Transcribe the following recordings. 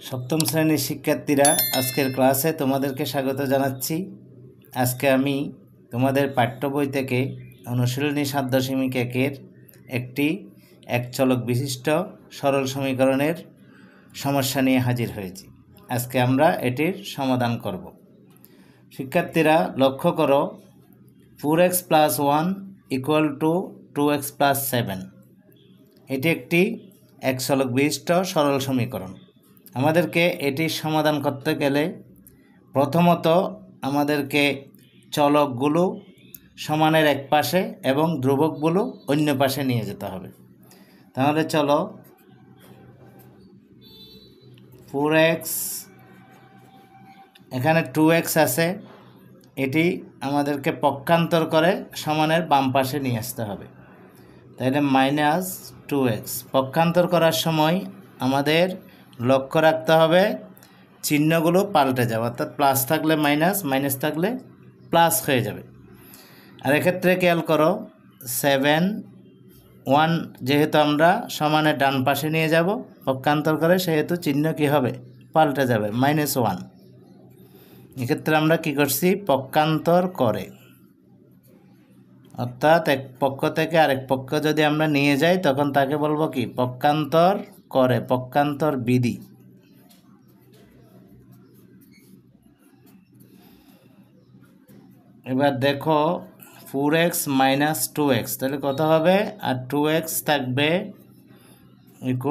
সপ্তম শ্রেণীর শিক্ষার্থীরা, আজকের ক্লাসে তোমাদেরকে স্বাগত জানাচ্ছি। আজকে আমি তোমাদের পাঠ্য বই থেকে অনুশীলনী 7.1-এর একটি এক চলক বিশিষ্ট সরল সমীকরণের সমস্যা নিয়ে হাজির হয়েছি। আজকে আমরা এটির সমাধান করব। শিক্ষার্থীরা লক্ষ্য করো, 4x + 1 = 2x + 7। এটি একটি এক চলক বিশিষ্ট সরল সমীকরণ। আমাদেরকে এটির সমাধান করতে গেলে প্রথমত আমাদেরকে চলকগুলো সমানের এক পাশে এবং ধ্রুবকগুলো অন্য পাশে নিয়ে যেতে হবে। তাহলে চলো, 4x, এখানে 2x আছে, এটি আমাদেরকে পক্ষান্তর করে সমানের বাম পাশে নিয়ে আসতে হবে। তাহলে -2x পক্ষান্তর করার সময় আমাদের লক্ষ্য রাখতে হবে চিহ্নগুলো পাল্টে যাবে, অর্থাৎ প্লাস থাকলে মাইনাস, মাইনাস থাকলে প্লাস হয়ে যাবে। আর এক্ষেত্রে খেয়াল করো, 7, 1 যেহেতু আমরা সমানের ডান পাশে নিয়ে যাব পক্ষান্তর করে, সেহেতু চিহ্ন কী হবে, পাল্টে যাবে, -1। এক্ষেত্রে আমরা কি করছি, পক্ষান্তর করে, অর্থাৎ এক পক্ষ থেকে আরেক পক্ষ যদি আমরা নিয়ে যাই তখন তাকে বলবো কি, পক্ষান্তর করে, পক্ষান্তর বিধি। এবার দেখো, 4x - 2x তাহলে কত হবে, আর 2x থাকবে =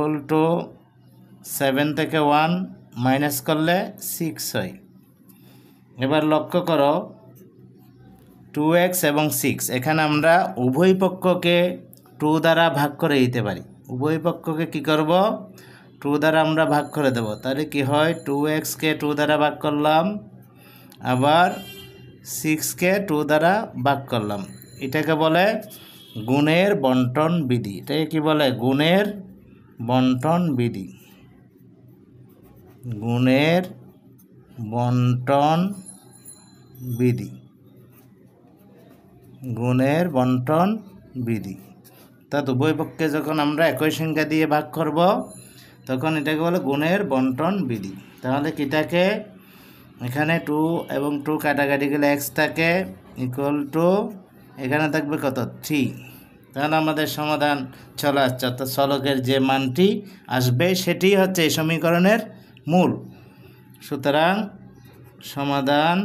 7 থেকে 1 মাইনাস করলে 6 হয়। এবার লক্ষ্য করো, 2x এবং 6 এখানে আমরা উভয় পক্ষকে 2 দ্বারা ভাগ করে দিতে পারি। উভয় পক্ষকে কি করব, 2 দ্বারা আমরা ভাগ করে দেব। তাহলে কি হয়, 2xকে 2 দ্বারা ভাগ করলাম, আবার 6কে 2 দ্বারা ভাগ করলাম। এটাকে বলে গুণের বন্টন বিধি। এটাকে কি বলে, গুণের বন্টন বিধি। গুণের বন্টন বিধি, গুণের বন্টন বিধি। অর্থাৎ উভয় পক্ষে যখন আমরা একই সংখ্যা দিয়ে ভাগ করব তখন এটাকে বলে গুণের বন্টন বিধি। তাহলে কিটাকে, এখানে 2 এবং 2 কাটাকাটি গেলে x থাকে = এখানে থাকবে কত, 3। তাহলে আমাদের সমাধান চলে আসছে, অর্থাৎ চলকের যে মানটি আসবে সেটি হচ্ছে এই সমীকরণের মূল। সুতরাং সমাধান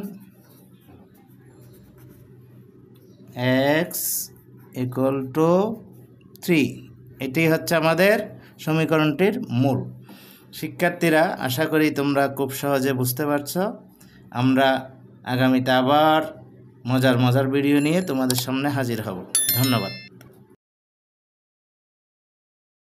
x = 3, এটি হচ্ছে আমাদের সমীকরণটির মূল। শিক্ষার্থীরা, আশা করি তোমরা খুব সহজে বুঝতে পারছ। আমরা আগামীতে আবার মজার ভিডিও নিয়ে তোমাদের সামনে হাজির হব। ধন্যবাদ।